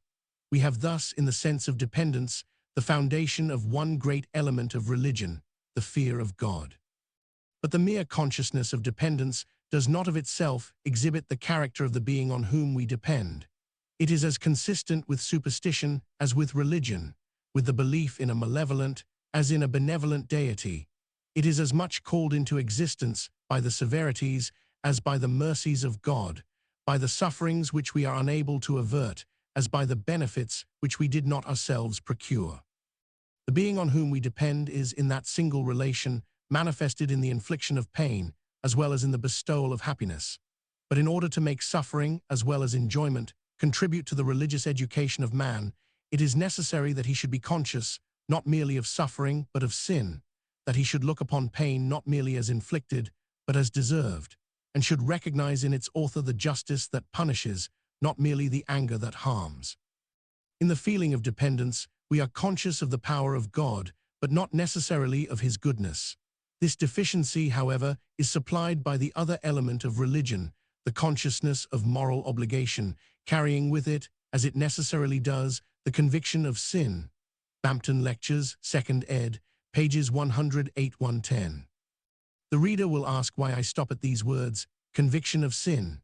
We have thus, in the sense of dependence, the foundation of one great element of religion, the fear of God. But the mere consciousness of dependence does not of itself exhibit the character of the being on whom we depend. It is as consistent with superstition as with religion, with the belief in a malevolent as in a benevolent deity. It is as much called into existence by the severities as by the mercies of God, by the sufferings which we are unable to avert, as by the benefits which we did not ourselves procure. The being on whom we depend is, in that single relation, manifested in the infliction of pain, as well as in the bestowal of happiness. But in order to make suffering, as well as enjoyment, contribute to the religious education of man, it is necessary that he should be conscious, not merely of suffering, but of sin, that he should look upon pain not merely as inflicted, but as deserved, and should recognize in its author the justice that punishes, not merely the anger that harms. In the feeling of dependence, we are conscious of the power of God, but not necessarily of his goodness. This deficiency, however, is supplied by the other element of religion, the consciousness of moral obligation, carrying with it, as it necessarily does, the conviction of sin. Bampton Lectures, 2nd ed., pages 108–110. The reader will ask why I stop at these words, conviction of sin.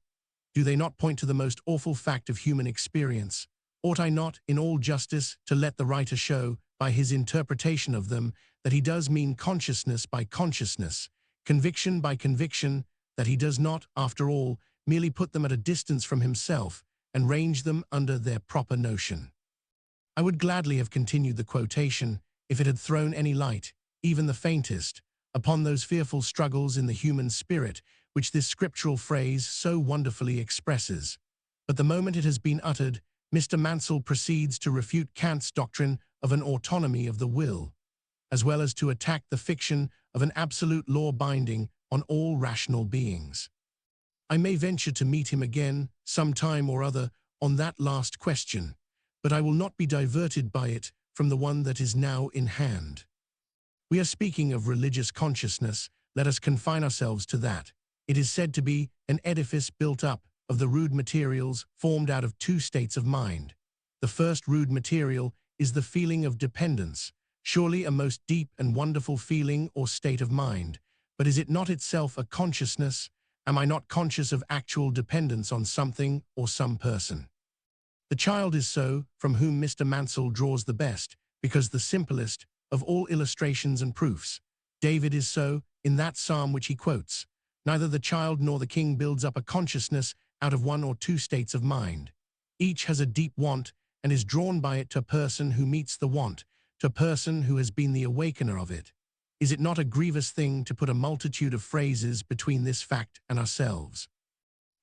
Do they not point to the most awful fact of human experience? Ought I not, in all justice, to let the writer show, by his interpretation of them, that he does mean consciousness by consciousness, conviction by conviction, that he does not, after all, merely put them at a distance from himself and range them under their proper notion? I would gladly have continued the quotation if it had thrown any light, even the faintest, upon those fearful struggles in the human spirit which this scriptural phrase so wonderfully expresses. But the moment it has been uttered, Mr. Mansell proceeds to refute Kant's doctrine of an autonomy of the will, as well as to attack the fiction of an absolute law binding on all rational beings. I may venture to meet him again, some time or other, on that last question, but I will not be diverted by it from the one that is now in hand. We are speaking of religious consciousness. Let us confine ourselves to that. It is said to be an edifice built up of the rude materials formed out of two states of mind. The first rude material is the feeling of dependence, surely a most deep and wonderful feeling or state of mind. But is it not itself a consciousness? Am I not conscious of actual dependence on something or some person? The child is so, from whom Mr. Mansell draws the best, because the simplest, of all illustrations and proofs. David is so, in that psalm which he quotes. Neither the child nor the king builds up a consciousness out of one or two states of mind. Each has a deep want and is drawn by it to a person who meets the want, to a person who has been the awakener of it. Is it not a grievous thing to put a multitude of phrases between this fact and ourselves?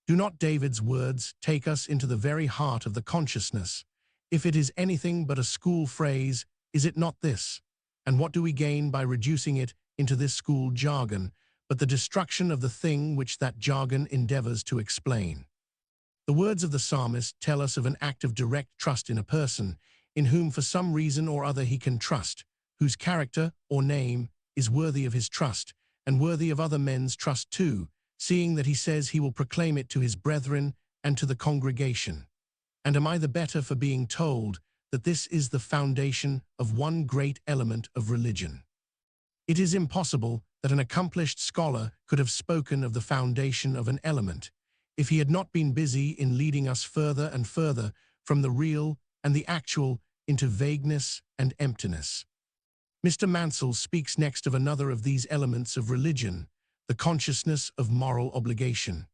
Do not David's words take us into the very heart of the consciousness? If it is anything but a school phrase, is it not this? And what do we gain by reducing it into this school jargon, but the destruction of the thing which that jargon endeavors to explain? The words of the psalmist tell us of an act of direct trust in a person, in whom for some reason or other he can trust, whose character or name is worthy of his trust, and worthy of other men's trust too, seeing that he says he will proclaim it to his brethren and to the congregation. And am I the better for being told that this is the foundation of one great element of religion? It is impossible that an accomplished scholar could have spoken of the foundation of an element, if he had not been busy in leading us further and further from the real and the actual into vagueness and emptiness. Mr. Mansell speaks next of another of these elements of religion, the consciousness of moral obligation.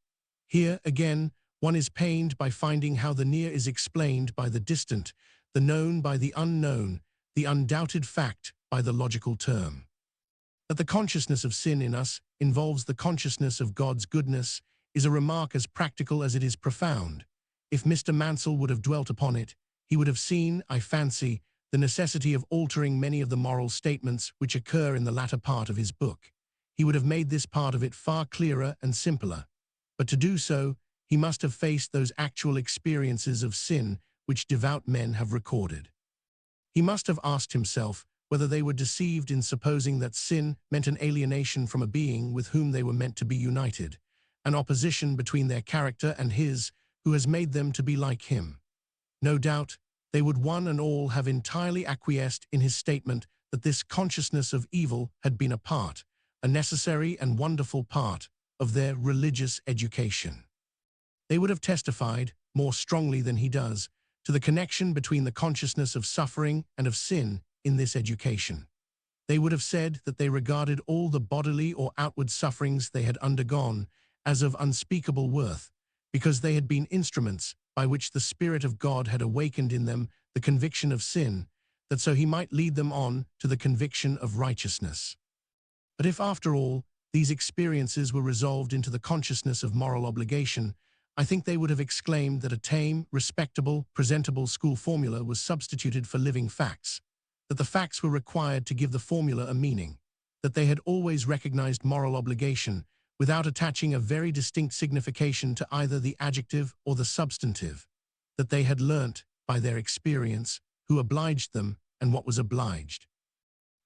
Here, again, one is pained by finding how the near is explained by the distant, the known by the unknown, the undoubted fact by the logical term. That the consciousness of sin in us involves the consciousness of God's goodness is a remark as practical as it is profound. If Mr. Mansell would have dwelt upon it, he would have seen, I fancy, the necessity of altering many of the moral statements which occur in the latter part of his book. He would have made this part of it far clearer and simpler. But to do so, he must have faced those actual experiences of sin which devout men have recorded. He must have asked himself whether they were deceived in supposing that sin meant an alienation from a being with whom they were meant to be united, an opposition between their character and his, who has made them to be like him. No doubt, they would one and all have entirely acquiesced in his statement that this consciousness of evil had been a necessary and wonderful part of their religious education. They would have testified, more strongly than he does, to the connection between the consciousness of suffering and of sin in this education. They would have said that they regarded all the bodily or outward sufferings they had undergone as of unspeakable worth, because they had been instruments by which the Spirit of God had awakened in them the conviction of sin, that so he might lead them on to the conviction of righteousness. But if, after all, these experiences were resolved into the consciousness of moral obligation, I think they would have exclaimed that a tame, respectable, presentable school formula was substituted for living facts, that the facts were required to give the formula a meaning, that they had always recognized moral obligation without attaching a very distinct signification to either the adjective or the substantive, that they had learnt, by their experience, who obliged them and what was obliged.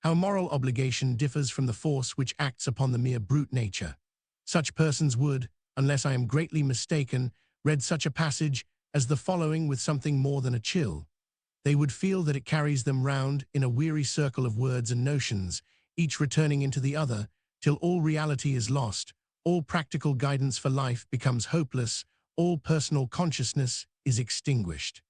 How moral obligation differs from the force which acts upon the mere brute nature. Such persons would, unless I am greatly mistaken, read such a passage as the following with something more than a chill. They would feel that it carries them round in a weary circle of words and notions, each returning into the other, till all reality is lost, all practical guidance for life becomes hopeless, all personal consciousness is extinguished.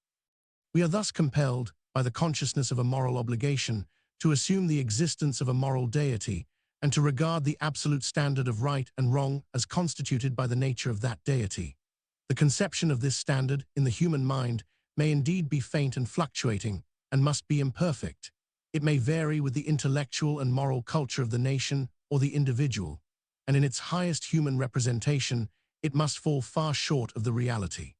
We are thus compelled, by the consciousness of a moral obligation, to assume the existence of a moral deity, and to regard the absolute standard of right and wrong as constituted by the nature of that deity. The conception of this standard in the human mind may indeed be faint and fluctuating, and must be imperfect. It may vary with the intellectual and moral culture of the nation or the individual, and in its highest human representation, it must fall far short of the reality.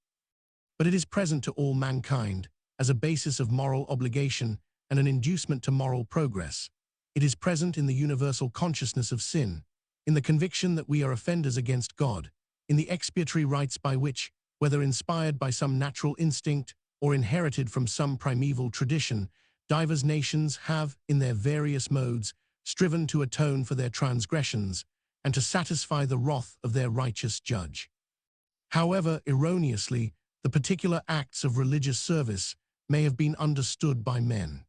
But it is present to all mankind as a basis of moral obligation and an inducement to moral progress. It is present in the universal consciousness of sin, in the conviction that we are offenders against God, in the expiatory rites by which, whether inspired by some natural instinct or inherited from some primeval tradition, divers nations have, in their various modes, striven to atone for their transgressions, and to satisfy the wrath of their righteous judge. However erroneously, the particular acts of religious service may have been understood by men.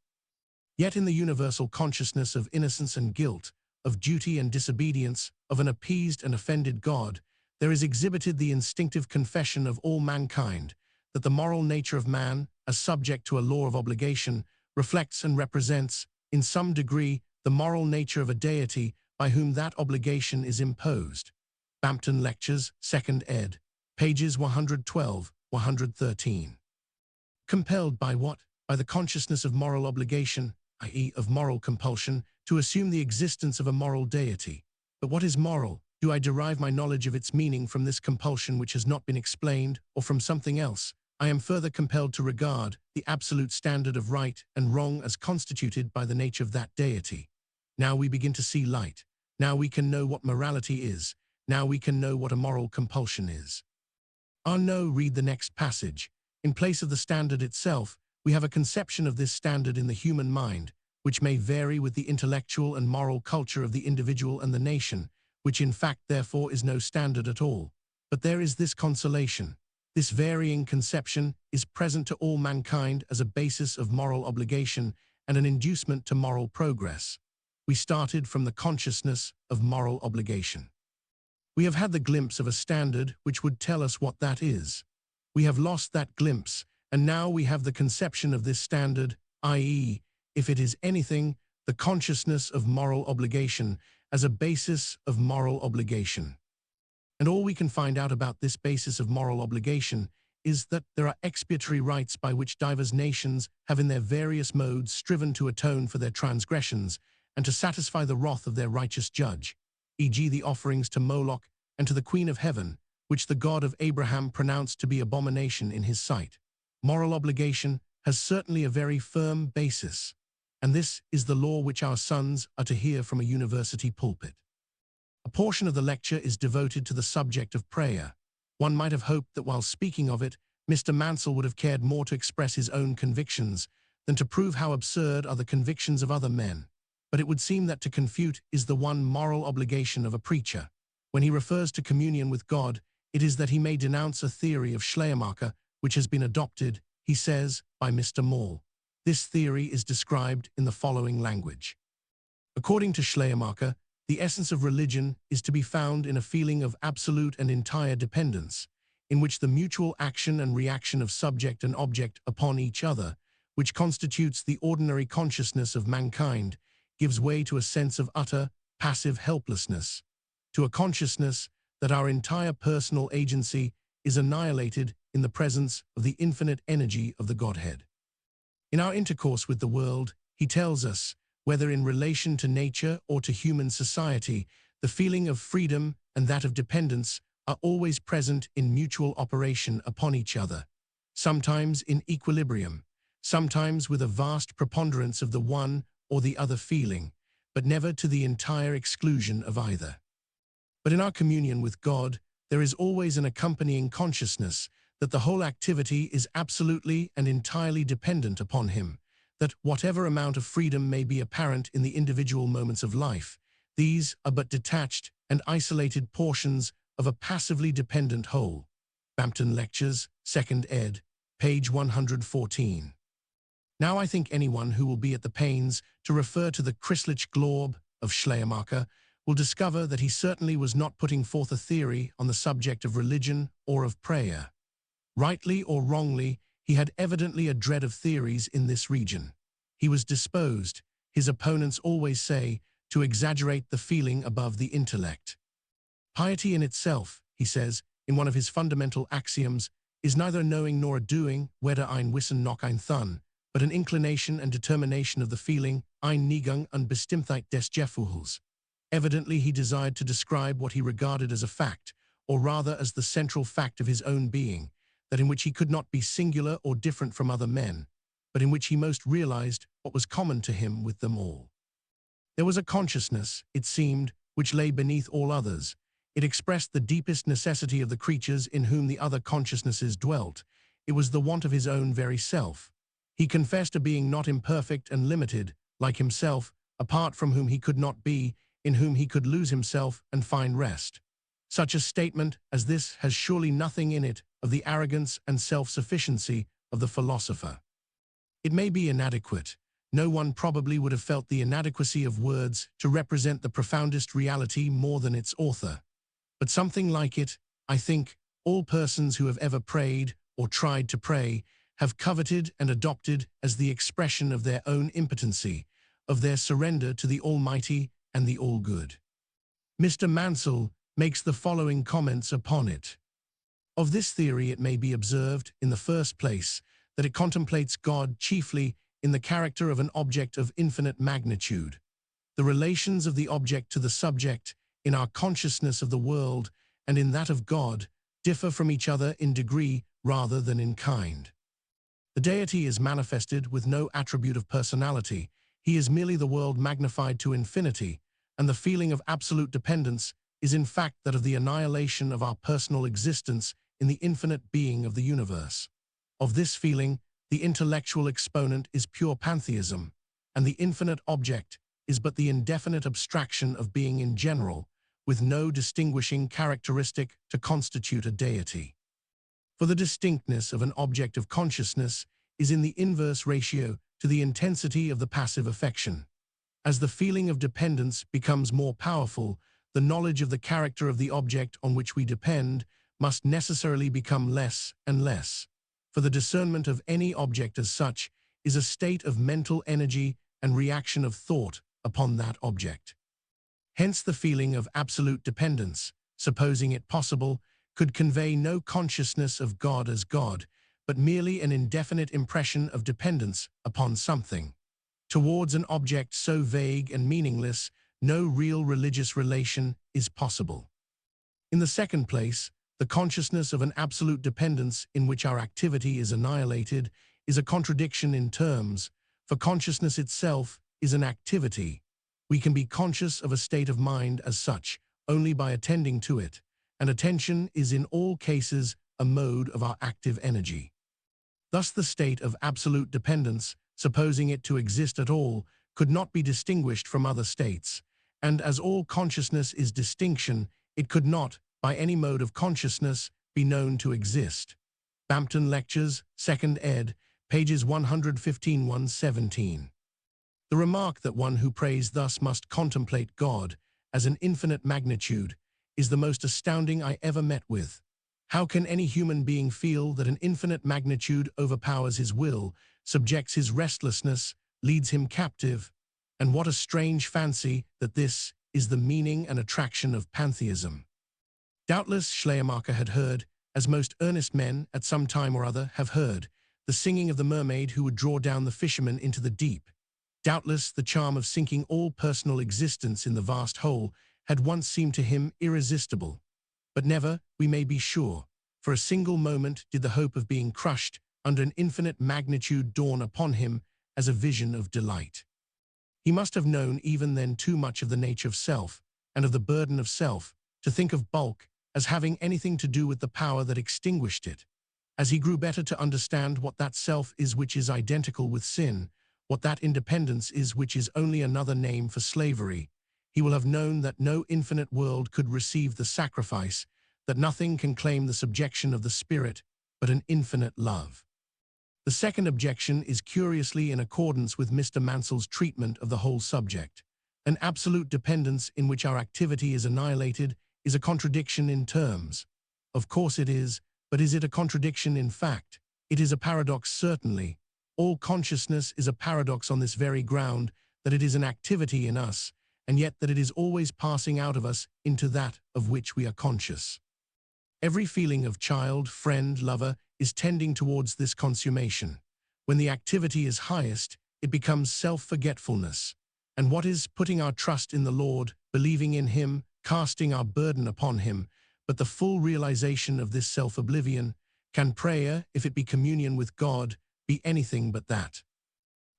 Yet in the universal consciousness of innocence and guilt, of duty and disobedience, of an appeased and offended God, there is exhibited the instinctive confession of all mankind that the moral nature of man, as subject to a law of obligation, reflects and represents, in some degree, the moral nature of a deity by whom that obligation is imposed. Bampton Lectures, 2nd ed., pages 112, 113. Compelled by what? By the consciousness of moral obligation, i.e. of moral compulsion, to assume the existence of a moral deity. But what is moral? Do I derive my knowledge of its meaning from this compulsion which has not been explained, or from something else? I am further compelled to regard the absolute standard of right and wrong as constituted by the nature of that deity. Now we begin to see light. Now we can know what morality is. Now we can know what a moral compulsion is. No, read the next passage. In place of the standard itself, we have a conception of this standard in the human mind, which may vary with the intellectual and moral culture of the individual and the nation, which in fact therefore is no standard at all. But there is this consolation. This varying conception is present to all mankind as a basis of moral obligation and an inducement to moral progress. We started from the consciousness of moral obligation. We have had the glimpse of a standard which would tell us what that is. We have lost that glimpse, and now we have the conception of this standard, i.e., if it is anything, the consciousness of moral obligation as a basis of moral obligation. And all we can find out about this basis of moral obligation is that there are expiatory rites by which divers nations have in their various modes striven to atone for their transgressions and to satisfy the wrath of their righteous judge, e.g. the offerings to Moloch and to the Queen of Heaven, which the God of Abraham pronounced to be abomination in his sight. Moral obligation has certainly a very firm basis, and this is the law which our sons are to hear from a university pulpit. A portion of the lecture is devoted to the subject of prayer. One might have hoped that while speaking of it, Mr. Mansell would have cared more to express his own convictions than to prove how absurd are the convictions of other men. But it would seem that to confute is the one moral obligation of a preacher. When he refers to communion with God, it is that he may denounce a theory of Schleiermacher which has been adopted, he says, by Mr. Maul. This theory is described in the following language. According to Schleiermacher, the essence of religion is to be found in a feeling of absolute and entire dependence, in which the mutual action and reaction of subject and object upon each other, which constitutes the ordinary consciousness of mankind, gives way to a sense of utter, passive helplessness, to a consciousness that our entire personal agency is annihilated in the presence of the infinite energy of the Godhead. In our intercourse with the world, he tells us, whether in relation to nature or to human society, the feeling of freedom and that of dependence are always present in mutual operation upon each other, sometimes in equilibrium, sometimes with a vast preponderance of the one or the other feeling, but never to the entire exclusion of either. But in our communion with God, there is always an accompanying consciousness that the whole activity is absolutely and entirely dependent upon Him, that whatever amount of freedom may be apparent in the individual moments of life, these are but detached and isolated portions of a passively dependent whole. Bampton Lectures, 2nd ed., page 114. Now I think anyone who will be at the pains to refer to the Christliche Glaube of Schleiermacher will discover that he certainly was not putting forth a theory on the subject of religion or of prayer. Rightly or wrongly, he had evidently a dread of theories in this region. He was disposed, his opponents always say, to exaggerate the feeling above the intellect. Piety in itself, he says, in one of his fundamental axioms, is neither knowing nor a doing, weder ein Wissen noch ein Thun, but an inclination and determination of the feeling, ein Neigung und Bestimmtheit des Gefühls. Evidently he desired to describe what he regarded as a fact, or rather as the central fact of his own being, that in which he could not be singular or different from other men, but in which he most realized what was common to him with them all. There was a consciousness, it seemed, which lay beneath all others. It expressed the deepest necessity of the creatures in whom the other consciousnesses dwelt. It was the want of his own very self. He confessed a being not imperfect and limited, like himself, apart from whom he could not be, in whom he could lose himself and find rest. Such a statement as this has surely nothing in it of the arrogance and self-sufficiency of the philosopher. It may be inadequate. No one probably would have felt the inadequacy of words to represent the profoundest reality more than its author. But something like it, I think, all persons who have ever prayed or tried to pray have coveted and adopted as the expression of their own impotency, of their surrender to the Almighty and the All-Good. Mr. Mansell makes the following comments upon it. Of this theory it may be observed, in the first place, that it contemplates God chiefly in the character of an object of infinite magnitude. The relations of the object to the subject, in our consciousness of the world and in that of God, differ from each other in degree rather than in kind. The deity is manifested with no attribute of personality. He is merely the world magnified to infinity, and the feeling of absolute dependence is in fact that of the annihilation of our personal existence in the infinite being of the universe. Of this feeling, the intellectual exponent is pure pantheism, and the infinite object is but the indefinite abstraction of being in general, with no distinguishing characteristic to constitute a deity. For the distinctness of an object of consciousness is in the inverse ratio to the intensity of the passive affection. As the feeling of dependence becomes more powerful, the knowledge of the character of the object on which we depend must necessarily become less and less. For the discernment of any object as such is a state of mental energy and reaction of thought upon that object. Hence the feeling of absolute dependence, supposing it possible, could convey no consciousness of God as God, but merely an indefinite impression of dependence upon something. Towards an object so vague and meaningless, no real religious relation is possible. In the second place, the consciousness of an absolute dependence in which our activity is annihilated is a contradiction in terms, for consciousness itself is an activity. We can be conscious of a state of mind as such only by attending to it, and attention is in all cases a mode of our active energy. Thus the state of absolute dependence, supposing it to exist at all, could not be distinguished from other states, and as all consciousness is distinction, it could not, by any mode of consciousness, be known to exist. Bampton Lectures, 2nd ed., pages 115–117. The remark that one who prays thus must contemplate God as an infinite magnitude is the most astounding I ever met with. How can any human being feel that an infinite magnitude overpowers his will, subjects his restlessness, leads him captive? And what a strange fancy that this is the meaning and attraction of pantheism. Doubtless Schleiermacher had heard, as most earnest men at some time or other have heard, the singing of the mermaid who would draw down the fisherman into the deep. Doubtless the charm of sinking all personal existence in the vast whole had once seemed to him irresistible. But never, we may be sure, for a single moment did the hope of being crushed under an infinite magnitude dawn upon him as a vision of delight. He must have known even then too much of the nature of self and of the burden of self to think of bulk as having anything to do with the power that extinguished it. As he grew better to understand what that self is which is identical with sin, what that independence is which is only another name for slavery, he will have known that no infinite world could receive the sacrifice, that nothing can claim the subjection of the spirit, but an infinite love. The second objection is curiously in accordance with Mr. Mansell's treatment of the whole subject. An absolute dependence in which our activity is annihilated is a contradiction in terms. Of course it is, but is it a contradiction in fact? It is a paradox certainly. All consciousness is a paradox on this very ground, that it is an activity in us, and yet that it is always passing out of us into that of which we are conscious. Every feeling of child, friend, lover is tending towards this consummation. When the activity is highest, it becomes self-forgetfulness. And what is putting our trust in the Lord, believing in Him, casting our burden upon Him, but the full realization of this self-oblivion? Can prayer, if it be communion with God, be anything but that?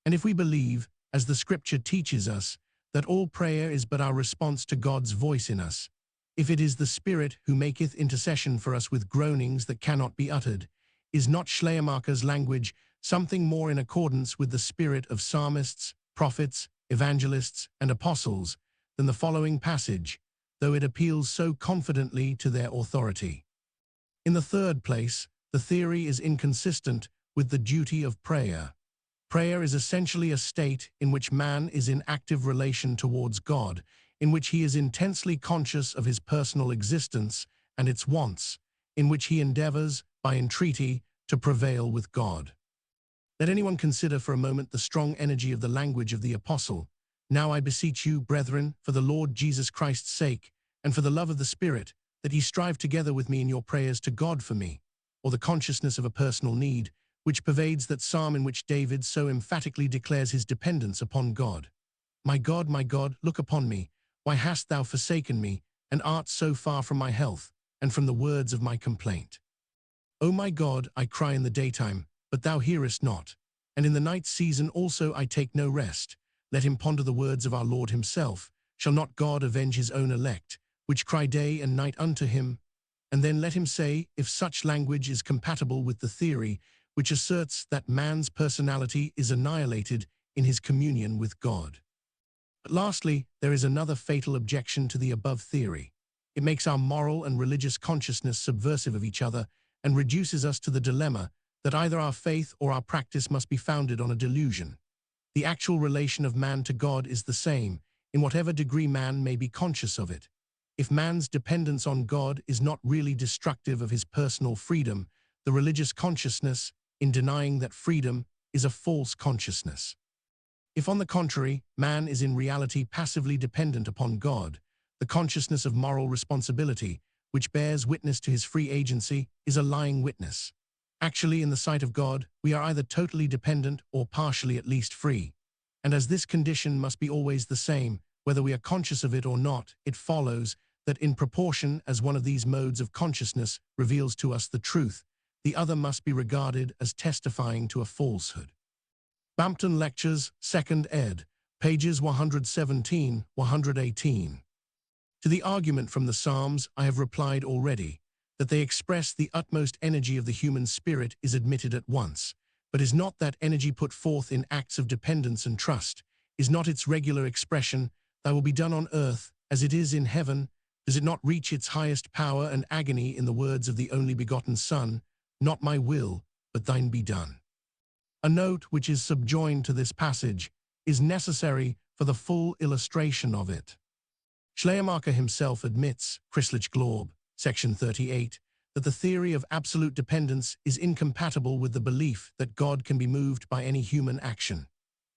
And if we believe, as the Scripture teaches us, that all prayer is but our response to God's voice in us, if it is the Spirit who maketh intercession for us with groanings that cannot be uttered, is not Schleiermacher's language something more in accordance with the spirit of psalmists, prophets, evangelists, and apostles than the following passage, though it appeals so confidently to their authority? In the third place, the theory is inconsistent with the duty of prayer. Prayer is essentially a state in which man is in active relation towards God, in which he is intensely conscious of his personal existence and its wants, in which he endeavors, by entreaty, to prevail with God. Let anyone consider for a moment the strong energy of the language of the apostle. Now I beseech you, brethren, for the Lord Jesus Christ's sake, and for the love of the Spirit, that ye strive together with me in your prayers to God for me, or the consciousness of a personal need, which pervades that psalm in which David so emphatically declares his dependence upon God. my God, look upon me. Why hast thou forsaken me, and art so far from my health, and from the words of my complaint? O my God, I cry in the daytime, but thou hearest not. And in the night season also I take no rest. Let him ponder the words of our Lord himself. Shall not God avenge his own elect, which cry day and night unto him? And then let him say, if such language is compatible with the theory which asserts that man's personality is annihilated in his communion with God. But lastly, there is another fatal objection to the above theory. It makes our moral and religious consciousness subversive of each other and reduces us to the dilemma that either our faith or our practice must be founded on a delusion. The actual relation of man to God is the same, in whatever degree man may be conscious of it. If man's dependence on God is not really destructive of his personal freedom, the religious consciousness, in denying that freedom, is a false consciousness. If, on the contrary, man is in reality passively dependent upon God, the consciousness of moral responsibility, which bears witness to his free agency, is a lying witness. Actually, in the sight of God, we are either totally dependent or partially at least free. And as this condition must be always the same, whether we are conscious of it or not, it follows that in proportion as one of these modes of consciousness reveals to us the truth, the other must be regarded as testifying to a falsehood. Bampton Lectures, 2nd ed., pages 117–118. To the argument from the Psalms I have replied already, that they express the utmost energy of the human spirit is admitted at once, but is not that energy put forth in acts of dependence and trust, is not its regular expression, thy will be done on earth as it is in heaven, does it not reach its highest power and agony in the words of the only begotten Son, not my will, but thine be done? A note which is subjoined to this passage is necessary for the full illustration of it. Schleiermacher himself admits, Christlich Globe, section 38, that the theory of absolute dependence is incompatible with the belief that God can be moved by any human action.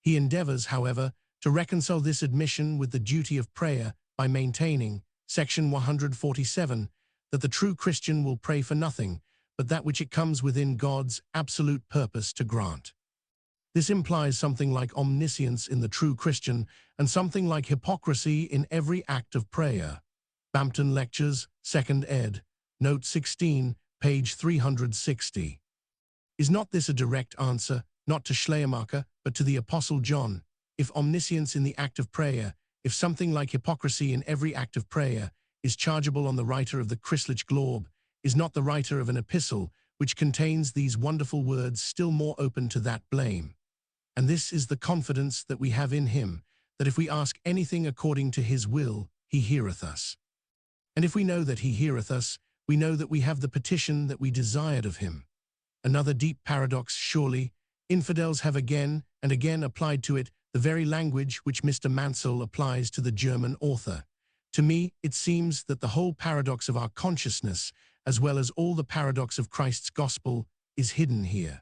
He endeavors, however, to reconcile this admission with the duty of prayer by maintaining, section 147, that the true Christian will pray for nothing but that which it comes within God's absolute purpose to grant. This implies something like omniscience in the true Christian and something like hypocrisy in every act of prayer. Bampton Lectures, 2nd ed., note 16, page 360. Is not this a direct answer, not to Schleiermacher, but to the Apostle John? If omniscience in the act of prayer, if something like hypocrisy in every act of prayer, is chargeable on the writer of the Christlich Globe, is not the writer of an epistle, which contains these wonderful words, still more open to that blame? And this is the confidence that we have in him, that if we ask anything according to his will, he heareth us. And if we know that he heareth us, we know that we have the petition that we desired of him. Another deep paradox, surely. Infidels have again and again applied to it the very language which Mr. Mansell applies to the German author. To me, it seems that the whole paradox of our consciousness, as well as all the paradox of Christ's gospel, is hidden here.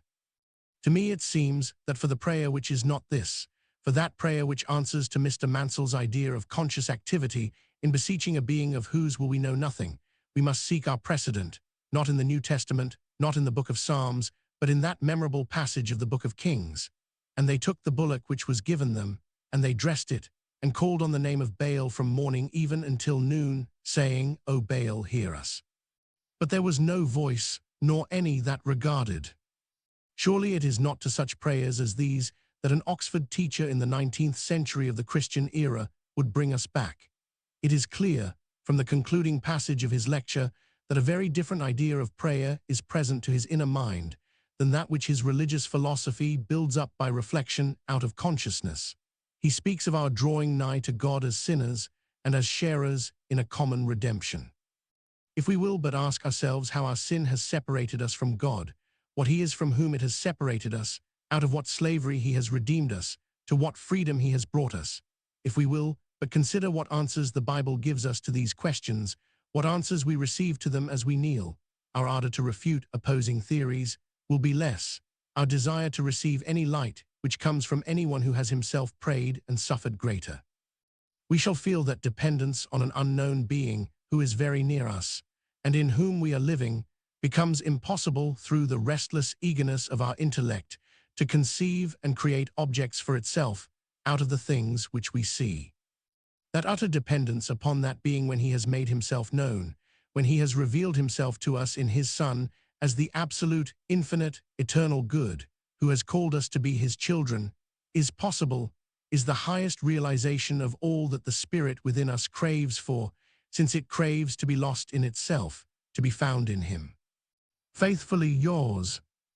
To me it seems that for the prayer which is not this, for that prayer which answers to Mr. Mansell's idea of conscious activity in beseeching a being of whose will we know nothing, we must seek our precedent, not in the New Testament, not in the book of Psalms, but in that memorable passage of the book of Kings. And they took the bullock which was given them, and they dressed it, and called on the name of Baal from morning even until noon, saying, O Baal, hear us. But there was no voice, nor any that regarded. Surely it is not to such prayers as these that an Oxford teacher in the 19th century of the Christian era would bring us back. It is clear, from the concluding passage of his lecture, that a very different idea of prayer is present to his inner mind than that which his religious philosophy builds up by reflection out of consciousness. He speaks of our drawing nigh to God as sinners and as sharers in a common redemption. If we will but ask ourselves how our sin has separated us from God, what he is from whom it has separated us, out of what slavery he has redeemed us, to what freedom he has brought us. If we will but consider what answers the Bible gives us to these questions, what answers we receive to them as we kneel, our ardor to refute opposing theories will be less, our desire to receive any light which comes from anyone who has himself prayed and suffered greater. We shall feel that dependence on an unknown being who is very near us, and in whom we are living, becomes impossible through the restless eagerness of our intellect to conceive and create objects for itself, out of the things which we see. That utter dependence upon that being when he has made himself known, when he has revealed himself to us in his Son as the absolute, infinite, eternal good, who has called us to be his children, is possible, is the highest realization of all that the spirit within us craves for, since it craves to be lost in itself, to be found in him. Faithfully yours,